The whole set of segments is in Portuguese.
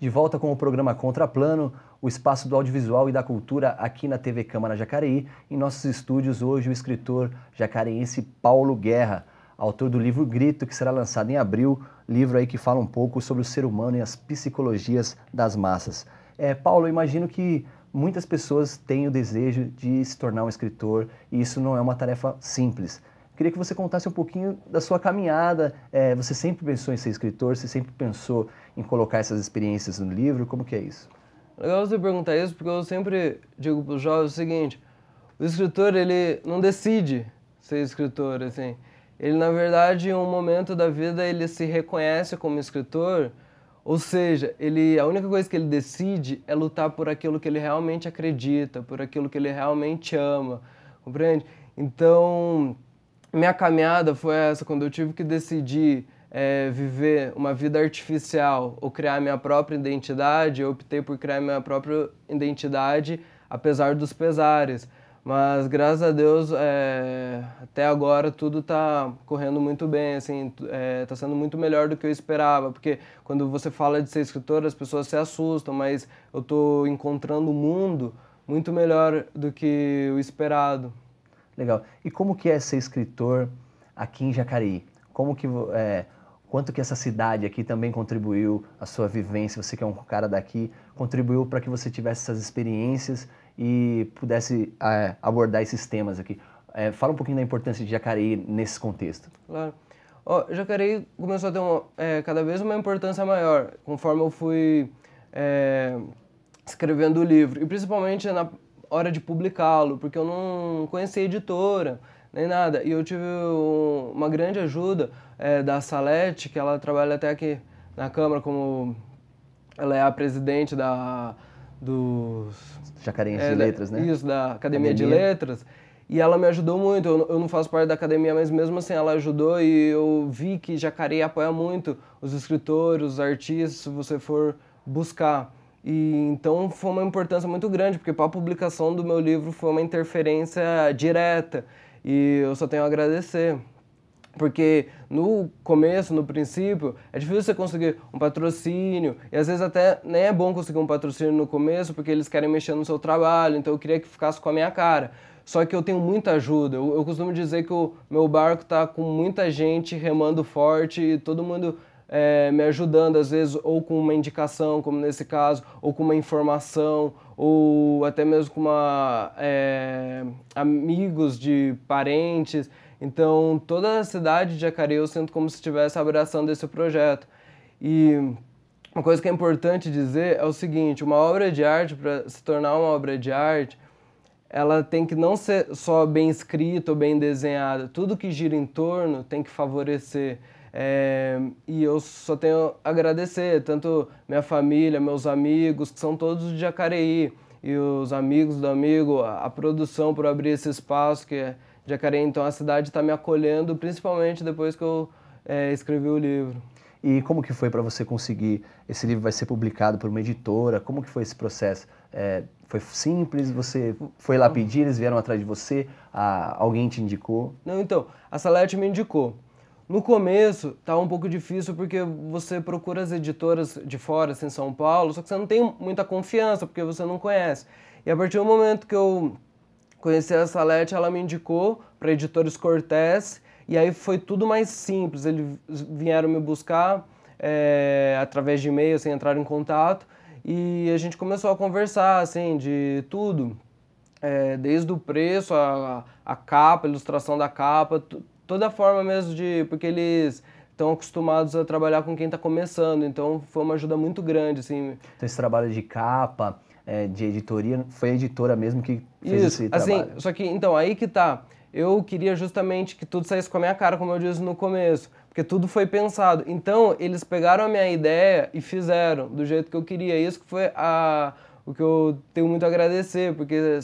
De volta com o programa Contraplano, o espaço do audiovisual e da cultura aqui na TV Câmara Jacareí. Em nossos estúdios hoje o escritor jacareense Paulo Guerra, autor do livro Grito, que será lançado em abril, livro aí que fala um pouco sobre o ser humano e as psicologias das massas. Paulo, eu imagino que muitas pessoas têm o desejo de se tornar um escritor e isso não é uma tarefa simples. Queria que você contasse um pouquinho da sua caminhada. Você sempre pensou em ser escritor? Você sempre pensou em colocar essas experiências no livro? Como que é isso? Legal você perguntar isso, porque eu sempre digo para os jovens o seguinte: o escritor, ele não decide ser escritor, assim. Ele, na verdade, em um momento da vida, ele se reconhece como escritor, ou seja, a única coisa que ele decide é lutar por aquilo que ele realmente acredita, por aquilo que ele realmente ama, compreende? Então, minha caminhada foi essa, quando eu tive que decidir viver uma vida artificial ou criar minha própria identidade, eu optei por criar minha própria identidade, apesar dos pesares. Mas, graças a Deus, até agora tudo está correndo muito bem, assim, está sendo muito melhor do que eu esperava, porque quando você fala de ser escritor, as pessoas se assustam, mas eu estou encontrando um mundo muito melhor do que o esperado. Legal. E como que é ser escritor aqui em Jacareí? Quanto que essa cidade aqui também contribuiu, a sua vivência, você que é um cara daqui, contribuiu para que você tivesse essas experiências e pudesse abordar esses temas aqui? Fala um pouquinho da importância de Jacareí nesse contexto. Claro. Jacareí começou a ter cada vez uma importância maior, conforme eu fui escrevendo o livro, e principalmente na hora de publicá-lo, porque eu não conhecia editora, nem nada, e eu tive uma grande ajuda da Salete, que ela trabalha até aqui na Câmara, como ela é a presidente dos... Jacareense de Letras, né? Isso, da Academia de Letras. E ela me ajudou muito. Eu não faço parte da academia, mas mesmo assim ela ajudou e eu vi que Jacareí apoia muito os escritores, os artistas, se você for buscar. E então foi uma importância muito grande, porque para a publicação do meu livro foi uma interferência direta e eu só tenho a agradecer. Porque no começo, no princípio, é difícil você conseguir um patrocínio, e às vezes até nem é bom conseguir um patrocínio no começo, porque eles querem mexer no seu trabalho, então eu queria que ficasse com a minha cara. Só que eu tenho muita ajuda, eu costumo dizer que o meu barco está com muita gente remando forte e todo mundo me ajudando, às vezes, ou com uma indicação, como nesse caso, ou com uma informação, ou até mesmo com amigos de parentes. Então, toda a cidade de Jacareí eu sinto como se estivesse abraçando esse projeto. E uma coisa que é importante dizer é o seguinte: uma obra de arte, para se tornar uma obra de arte, ela tem que não ser só bem escrita ou bem desenhada. Tudo que gira em torno tem que favorecer. E eu só tenho a agradecer, tanto minha família, meus amigos, que são todos de Jacareí, e os amigos do amigo, a produção por abrir esse espaço que é Jacareí. Então a cidade está me acolhendo, principalmente depois que eu escrevi o livro. E como que foi para você conseguir? Esse livro vai ser publicado por uma editora? Como que foi esse processo? Foi simples? Você foi lá pedir, eles vieram atrás de você? Alguém te indicou? Não, então, a Salete me indicou. No começo estava um pouco difícil porque você procura as editoras de fora, assim, em São Paulo, só que você não tem muita confiança porque você não conhece. E a partir do momento que eu conheci a Salete, ela me indicou para a editora Cortez, e aí foi tudo mais simples. Eles vieram me buscar através de e-mail, assim, entraram em contato, e a gente começou a conversar, assim, de tudo, desde o preço, a capa, a ilustração da capa, toda a forma mesmo porque eles estão acostumados a trabalhar com quem está começando, então foi uma ajuda muito grande, assim. Então esse trabalho de capa, de editoria, foi a editora mesmo que fez esse trabalho? Assim, só que, então, aí que tá. Eu queria justamente que tudo saísse com a minha cara, como eu disse no começo, porque tudo foi pensado. Então, eles pegaram a minha ideia e fizeram do jeito que eu queria. Isso que foi o que eu tenho muito a agradecer, porque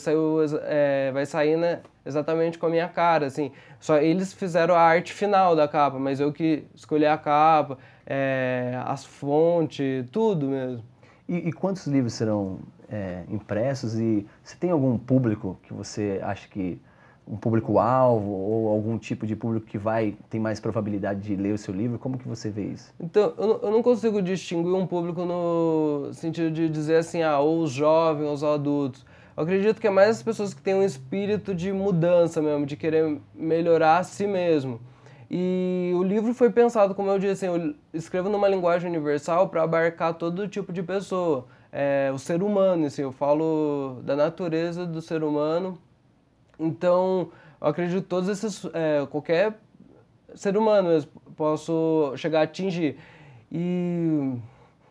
vai sair, né, exatamente com a minha cara, assim. Só eles fizeram a arte final da capa, mas eu que escolhi a capa, as fontes, tudo mesmo. E quantos livros serão impressos? E você tem algum público que você acha que um público-alvo ou algum tipo de público que tem mais probabilidade de ler o seu livro? Como que você vê isso? Então, eu não consigo distinguir um público no sentido de dizer assim, ou os jovens, ou os adultos. Eu acredito que é mais as pessoas que têm um espírito de mudança mesmo, de querer melhorar a si mesmo. E o livro foi pensado, como eu disse, assim, eu escrevo numa linguagem universal para abarcar todo tipo de pessoa. O ser humano, assim, eu falo da natureza do ser humano. Então, eu acredito que todos esses, qualquer ser humano mesmo, posso chegar a atingir. E,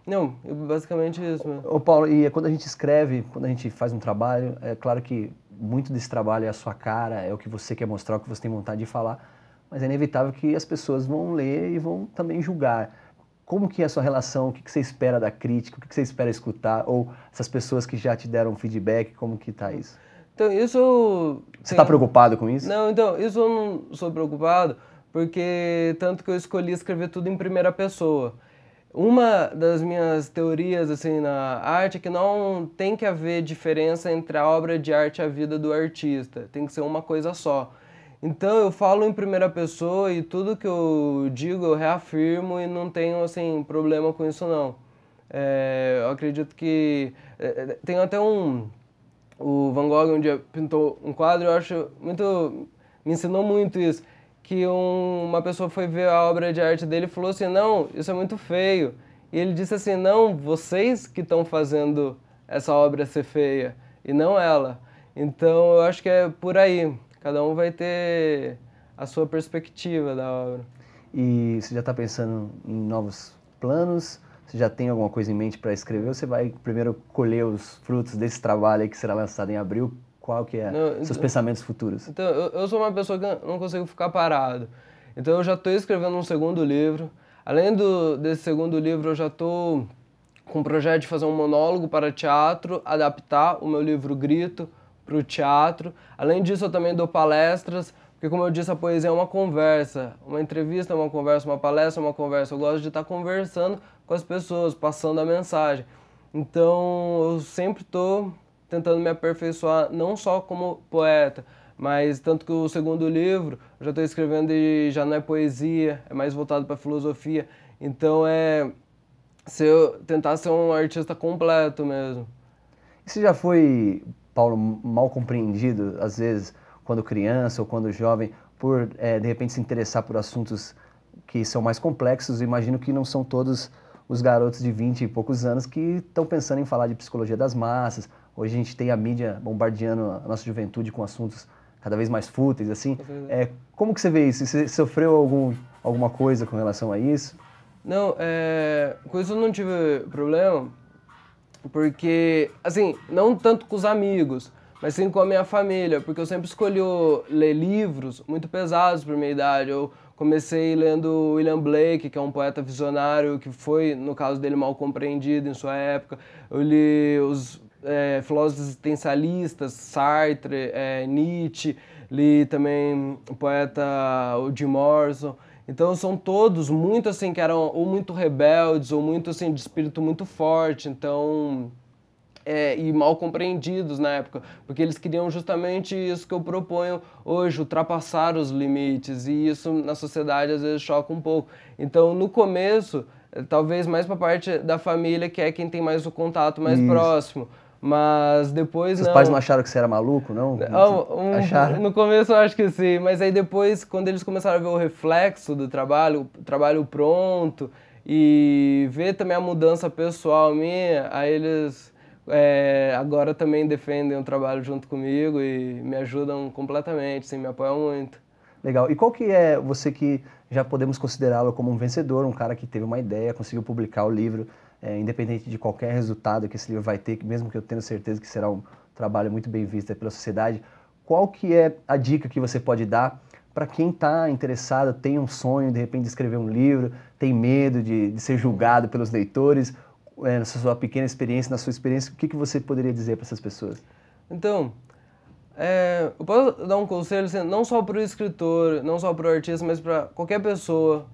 não, basicamente isso mesmo. Ô Paulo, e quando a gente escreve, quando a gente faz um trabalho, é claro que muito desse trabalho é a sua cara, é o que você quer mostrar, o que você tem vontade de falar, mas é inevitável que as pessoas vão ler e vão também julgar. Como que é a sua relação? O que que você espera da crítica? O que que você espera escutar? Ou essas pessoas que já te deram feedback, como que tá isso? Então, isso... Você está preocupado com isso? Não, então, isso eu não sou preocupado, porque tanto que eu escolhi escrever tudo em primeira pessoa. Uma das minhas teorias assim na arte é que não tem que haver diferença entre a obra de arte e a vida do artista, tem que ser uma coisa só. Então eu falo em primeira pessoa e tudo que eu digo eu reafirmo e não tenho assim problema com isso não. Eu acredito que tem até o Van Gogh um dia pintou um quadro, eu acho muito, me ensinou muito isso, que uma pessoa foi ver a obra de arte dele e falou assim, não, isso é muito feio. E ele disse assim, não, vocês que estão fazendo essa obra ser feia, e não ela. Então eu acho que é por aí, cada um vai ter a sua perspectiva da obra. E você já está pensando em novos planos? Você já tem alguma coisa em mente para escrever ou você vai primeiro colher os frutos desse trabalho aí que será lançado em abril? Qual que é seus pensamentos futuros? Então, eu sou uma pessoa que não consigo ficar parado. Então, eu já estou escrevendo um segundo livro. Além desse segundo livro, eu já estou com um projeto de fazer um monólogo para teatro, adaptar o meu livro Grito para o teatro. Além disso, eu também dou palestras, porque, como eu disse, a poesia é uma conversa. Uma entrevista é uma conversa, uma palestra é uma conversa. Eu gosto de estar conversando com as pessoas, passando a mensagem. Então, eu sempre estou tentando me aperfeiçoar, não só como poeta, mas tanto que o segundo livro eu já estou escrevendo e já não é poesia, é mais voltado para filosofia. Então, tentar ser um artista completo mesmo. E você já foi, Paulo, mal compreendido, às vezes, quando criança ou quando jovem, por, de repente, se interessar por assuntos que são mais complexos? Eu imagino que não são todos os garotos de 20 e poucos anos que estão pensando em falar de psicologia das massas. Hoje a gente tem a mídia bombardeando a nossa juventude com assuntos cada vez mais fúteis, assim. Como que você vê isso? Você sofreu alguma coisa com relação a isso? Não, com isso eu não tive problema, porque, assim, não tanto com os amigos, mas sim com a minha família, porque eu sempre escolhi ler livros muito pesados para minha idade. Eu comecei lendo William Blake, que é um poeta visionário, que foi, no caso dele, mal compreendido em sua época. Eu li os filósofos existencialistas, Sartre, Nietzsche, li também o poeta Jim Morrison. Então são todos muito assim, que eram ou muito rebeldes, ou muito assim, de espírito muito forte, então... e mal compreendidos na época, porque eles queriam justamente isso que eu proponho hoje, ultrapassar os limites, e isso na sociedade às vezes choca um pouco. Então, no começo, talvez mais para a parte da família, que é quem tem mais o contato mais próximo, mas depois Seus pais não acharam que você era maluco, não? Acharam? No começo eu acho que sim, mas aí depois, quando eles começaram a ver o reflexo do trabalho, o trabalho pronto, e ver também a mudança pessoal minha, aí eles... agora também defendem o trabalho junto comigo e me ajudam completamente, sim, me apoiam muito. Legal. E qual que é você que já podemos considerá-lo como um vencedor, um cara que teve uma ideia, conseguiu publicar o livro, independente de qualquer resultado que esse livro vai ter, mesmo que eu tenha certeza que será um trabalho muito bem visto pela sociedade, qual que é a dica que você pode dar para quem está interessado, tem um sonho, de repente, de escrever um livro, tem medo de ser julgado pelos leitores, na sua pequena experiência, na sua experiência, o que você poderia dizer para essas pessoas? Então, eu posso dar um conselho, assim, não só para o escritor, não só para o artista, mas para qualquer pessoa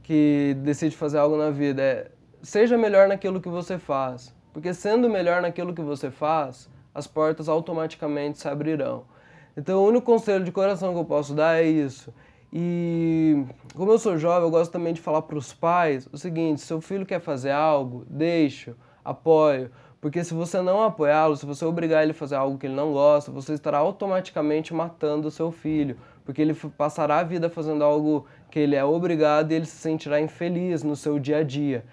que decide fazer algo na vida. Seja melhor naquilo que você faz, porque sendo melhor naquilo que você faz, as portas automaticamente se abrirão. Então, o único conselho de coração que eu posso dar é isso. E como eu sou jovem, eu gosto também de falar para os pais o seguinte: se seu filho quer fazer algo, deixe, apoie. Porque se você não apoiá-lo, se você obrigar ele a fazer algo que ele não gosta, você estará automaticamente matando o seu filho. Porque ele passará a vida fazendo algo que ele é obrigado e ele se sentirá infeliz no seu dia a dia.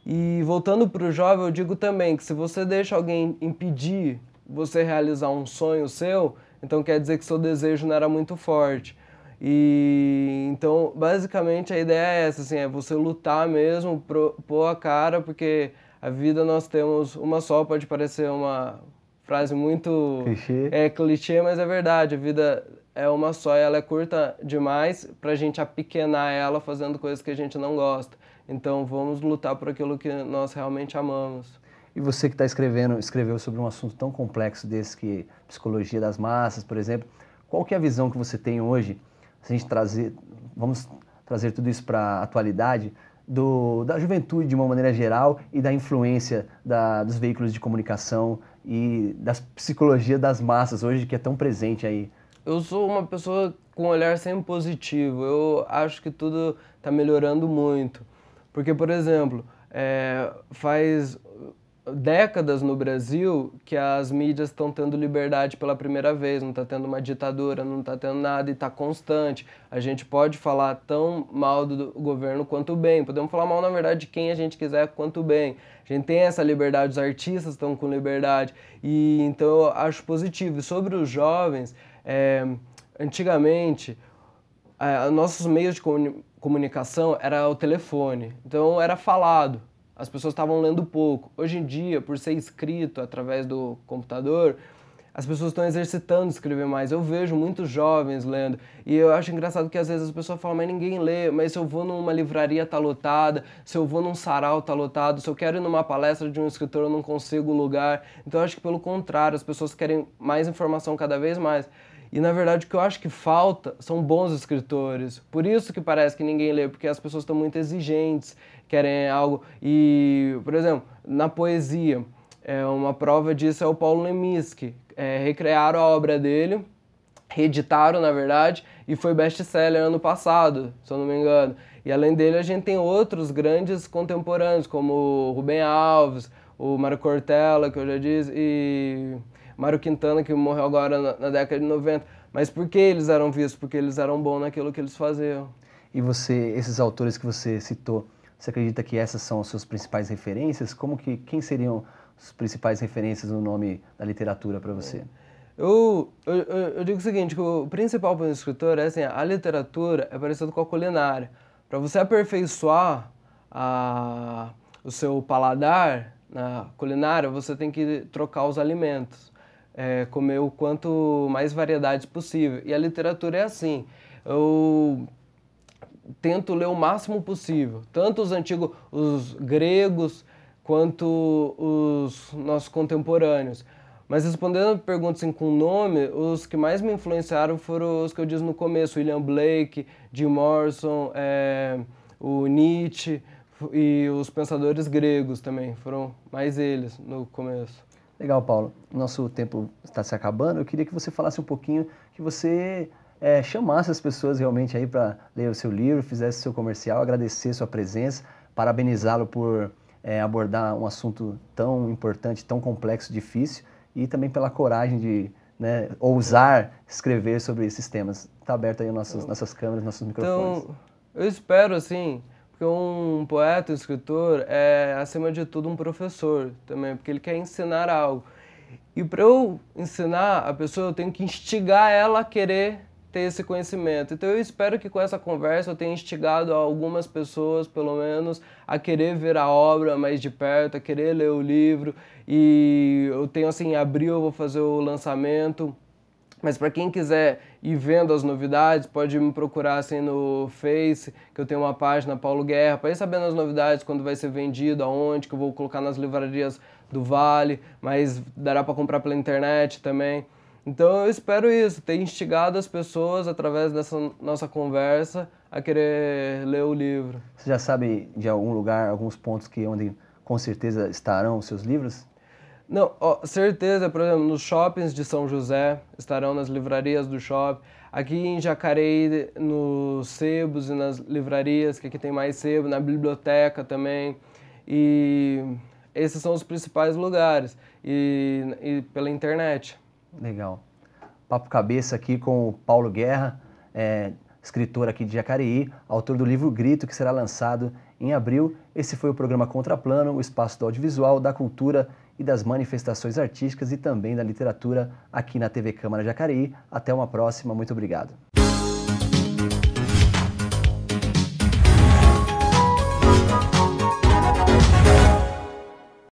E voltando para o jovem, eu digo também que se você deixa alguém impedir você realizar um sonho seu, então quer dizer que seu desejo não era muito forte. E então, basicamente, a ideia é essa, assim, é você lutar mesmo, pôr a cara, porque a vida nós temos uma só, pode parecer uma frase muito clichê, mas é verdade, a vida é uma só e ela é curta demais pra gente apequenar ela fazendo coisas que a gente não gosta. Então vamos lutar por aquilo que nós realmente amamos. E você que está escreveu sobre um assunto tão complexo desse que psicologia das massas, por exemplo, qual que é a visão que você tem hoje, se a gente vamos trazer tudo isso para a atualidade, da juventude de uma maneira geral e da influência dos veículos de comunicação e da psicologia das massas hoje, que é tão presente aí? Eu sou uma pessoa com um olhar sempre positivo, eu acho que tudo está melhorando muito. Porque, por exemplo, faz décadas no Brasil que as mídias estão tendo liberdade pela primeira vez, não está tendo uma ditadura, não está tendo nada e está constante. A gente pode falar tão mal do governo quanto bem, podemos falar mal, na verdade, de quem a gente quiser quanto bem. A gente tem essa liberdade, os artistas estão com liberdade, e então eu acho positivo. E sobre os jovens, antigamente, nossos meios de comunicação era o telefone, então era falado. As pessoas estavam lendo pouco. Hoje em dia, por ser escrito através do computador, as pessoas estão exercitando escrever mais. Eu vejo muitos jovens lendo. E eu acho engraçado que às vezes as pessoas falam, mas ninguém lê. Mas se eu vou numa livraria, tá lotada. Se eu vou num sarau, tá lotado. Se eu quero ir numa palestra de um escritor, eu não consigo lugar. Então eu acho que pelo contrário, as pessoas querem mais informação cada vez mais. E na verdade o que eu acho que falta são bons escritores. Por isso que parece que ninguém lê, porque as pessoas estão muito exigentes, querem algo. E, por exemplo, na poesia, uma prova disso é o Paulo Leminski. Recriaram a obra dele, reeditaram, na verdade, e foi best-seller ano passado, se eu não me engano. E além dele, a gente tem outros grandes contemporâneos, como o Rubem Alves, o Mário Cortella, que eu já disse, e Mário Quintana, que morreu agora na década de 90. Mas por que eles eram vistos? Porque eles eram bons naquilo que eles faziam. E você, esses autores que você citou, você acredita que essas são as suas principais referências? Quem seriam as principais referências no nome da literatura para você? Eu digo o seguinte, que o principal para um escritor é assim, a literatura é parecida com a culinária. Para você aperfeiçoar o seu paladar na culinária, você tem que trocar os alimentos, comer o quanto mais variedades possível. E a literatura é assim. Eu tento ler o máximo possível, tanto os gregos, quanto os nossos contemporâneos. Mas respondendo perguntas assim, com nome, os que mais me influenciaram foram os que eu disse no começo, William Blake, Jim Morrison, o Nietzsche e os pensadores gregos também, foram mais eles no começo. Legal, Paulo. Nosso tempo está se acabando. Eu queria que você falasse um pouquinho, que você chamasse as pessoas realmente aí para ler o seu livro, fizesse o seu comercial, agradecer sua presença, parabenizá-lo por abordar um assunto tão importante, tão complexo, difícil, e também pela coragem de ousar escrever sobre esses temas. Está aberto aí nossas câmeras, nossos microfones. Então, eu espero, assim, porque um poeta, um escritor, é, acima de tudo, um professor também, porque ele quer ensinar algo. E para eu ensinar a pessoa, eu tenho que instigar ela a querer ter esse conhecimento. Então eu espero que com essa conversa eu tenha instigado algumas pessoas, pelo menos, a querer ver a obra mais de perto, a querer ler o livro. E eu tenho assim, em abril eu vou fazer o lançamento. Mas para quem quiser ir vendo as novidades, pode me procurar assim no Face, que eu tenho uma página Paulo Guerra, para ir sabendo as novidades, quando vai ser vendido, aonde, que eu vou colocar nas livrarias do Vale, mas dará para comprar pela internet também. Então eu espero isso, ter instigado as pessoas através dessa nossa conversa a querer ler o livro. Você já sabe de algum lugar, alguns pontos onde com certeza estarão os seus livros? Não, ó, certeza, por exemplo, nos shoppings de São José, estarão nas livrarias do shopping. Aqui em Jacareí, nos sebos e nas livrarias, que aqui tem mais sebo, na biblioteca também. E esses são os principais lugares. E pela internet. Legal. Papo cabeça aqui com o Paulo Guerra, escritor aqui de Jacareí, autor do livro Grito, que será lançado em abril. Esse foi o programa Contraplano, o espaço do audiovisual, da cultura e das manifestações artísticas e também da literatura aqui na TV Câmara Jacareí. Até uma próxima, muito obrigado.